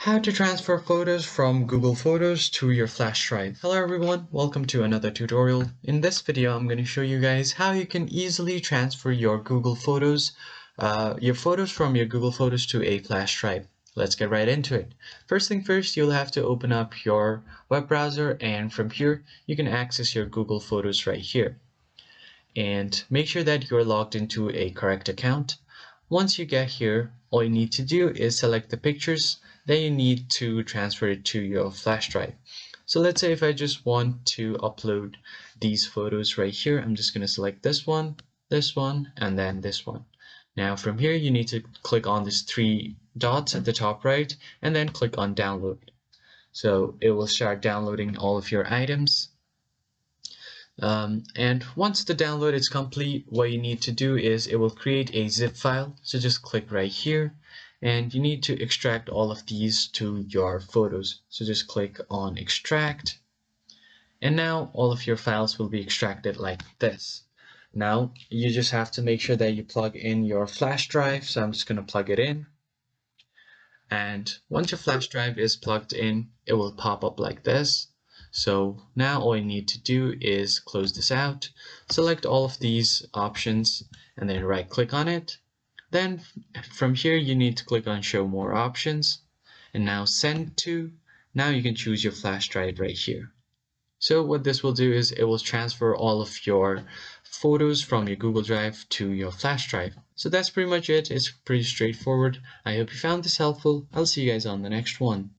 How to transfer photos from Google Photos to your flash drive. Hello everyone, welcome to another tutorial. In this video, I'm going to show you guys how you can easily transfer your Google Photos, your photos from your Google Photos to a flash drive. Let's get right into it. First thing first, you'll have to open up your web browser, and from here, you can access your Google Photos right here. And make sure that you're logged into a correct account. Once you get here, all you need to do is select the pictures that you need to transfer it to your flash drive. So let's say if I just want to upload these photos right here, I'm just going to select this one, and then this one. Now from here, you need to click on these three dots at the top right, and then click on download. So it will start downloading all of your items. And once the download is complete, what you need to do is it will create a zip file. So just click right here, and you need to extract all of these to your photos. So just click on extract, and now all of your files will be extracted like this. Now you just have to make sure that you plug in your flash drive. So I'm just going to plug it in. And once your flash drive is plugged in, it will pop up like this. So now all you need to do is close this out, select all of these options, and then right click on it. Then from here, you need to click on show more options, and now send to. Now you can choose your flash drive right here. So what this will do is it will transfer all of your photos from your Google Drive to your flash drive. So that's pretty much it. It's pretty straightforward. I hope you found this helpful. I'll see you guys on the next one.